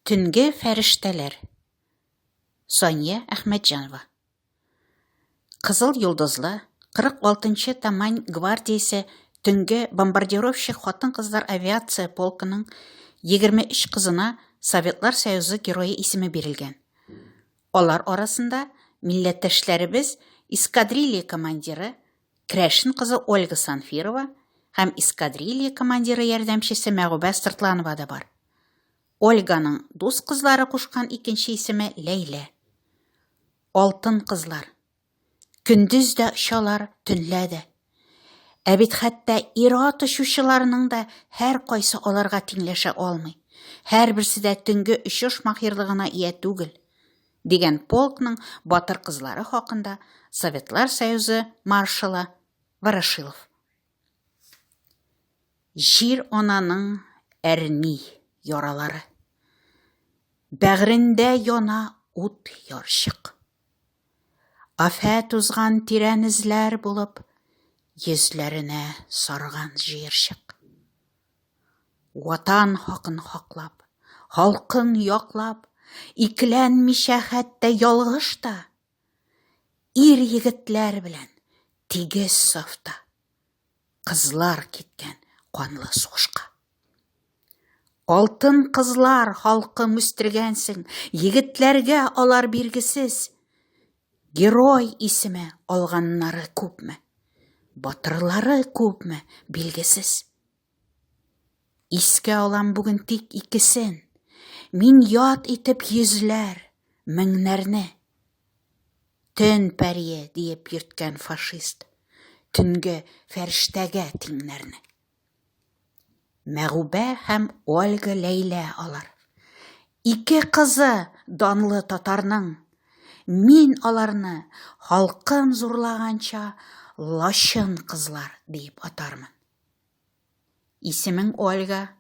Түнге фәрештәләр. Соня Әхмәтҗанова. Кызыл йолдызлы 46-нчы Тамань гвардиясе түнге бомбардировщик хатын-кызлар авиация полкының 23 кызына Советлар Союзы геройы исеме бирелгән. Алар арасында милләттәшләребез эскадрилья командиры Крәшин кызы Ольга Санфирова һәм эскадрилья командиры ярдәмчесе Мәгъүбә Сыртланова да бар. Ольганың дус кызлары кушкан икенче исеме Ләйлә. Алтын кызлар. Көндез дә очалар, төнлә дә. Ә бит хәтта ир-ат очучыларның да һәр кайсы аларга тиңләшә алмый. Һәрберсе дә төнге очыш маһирлыгына ия түгел. Дигән полкның батыр кызлары хакында Советлар Союзы маршалы Ворошилов. Җир ананың әрни яралары. Бәгърендә яна ут ярчык. Афәт узган тирән эзләр булып, йөзләренә сарган җыерчык. Ватан хакын хаклап, халкын яклап, икеләнмичә хәтта ялгыш та, ир-егетләр белән тигез сафта, кызлар киткән канлы сугышка. Алтын кызлар халкым үстергәнсең, егетләргә алар биргесез. Герой исеме алганнары күпме, батырлары күпме билгесез. Искә алам бүген тик икесен, мин ят итеп йөзләр, меңнәрне. Төн пәрие диеп йөрткән фашист, төнге фәрештәгә тиңнәрне. Мәгъүбә һәм Ольга Ләйлә алар. Ике кызы данлы татарның. Мин аларны халкым зурлаганча лачын кызлар дип атармын. Исемең Ольга.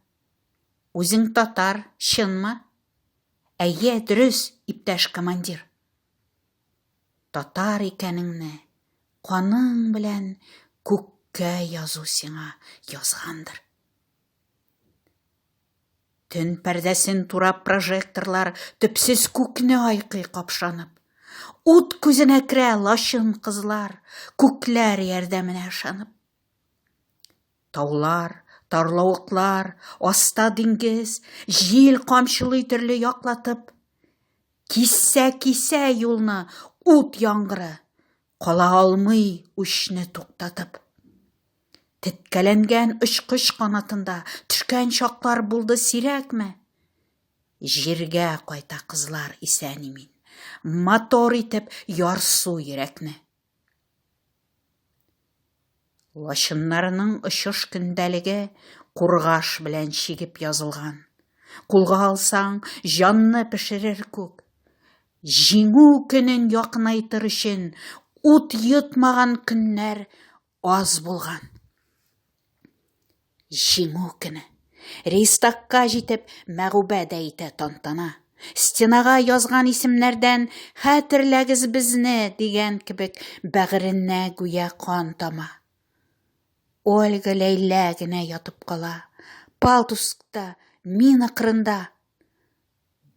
Үзең татар, чынмы? Әйе, дөрес, иптәш командир. Татар икәнеңне каның белән күккә язу сиңа язгандыр. Төн пәрдәсен турап прожекторлар төпсез күкне айкый капшанып. Ут күзенә керә лачын кызлар, күкләр ярдәменә ышанып. Таулар, тарлавыклар, аста диңгез, җил камчылый төрле яклатып. Кисә юлны ут яңгыры, кала алмый үчне туктатып. Теткәләнгән очкыч канатында төшкән чаклар булды сирәкме? Җиргә кайта кызлар исән имин, мотор итеп ярсу йөрәкне. Лачыннарның очыш көндәлеге кургаш белән чигеп язылган. Кулга алсаң, җанны пешерер күк. Җиңү көнен якынайтыр өчен ут йотмаган көннәр аз булган. Җиңү көне. Рейстагка җитеп, Мәгъүбә дә итә тантана. Стенага язган исемнәрдән хәтерләгез безне дигән кебек бәгыренә гүя кан тама. Ольга Ләйлә генә ятып кала. Палтуста, мин акрында.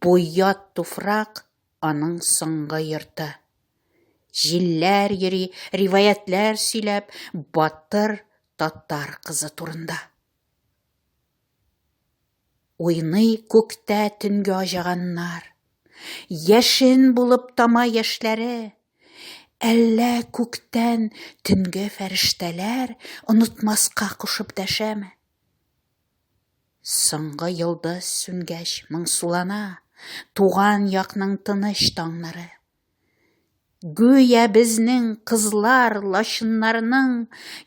Бу ят туфрак аның соңгы йорты. Җилләр йөри, риваятләр сөйләп, батыр татар кызы турында. Уйный күктә төнгә аҗаганнар. Яшен булып тама яшьләре. Әллә күктән төнгә фәрештәләр онытмаска кушып дәшәме? Соңгы йылдыз сүнгәч моңсулана, туган якның тыныч таңнары. Гүя безнең кызлар лачыннарның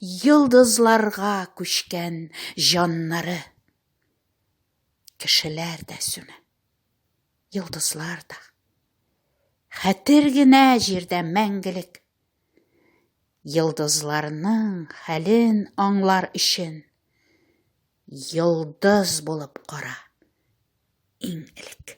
йылдызларга күчкән җаннары. Кешеләр дә сүнә, йылдызлар да. Хәтер генә җирдә мәңгелек. Йылдызларның хәлен аңлар өчен йылдыз булып кара иң элек.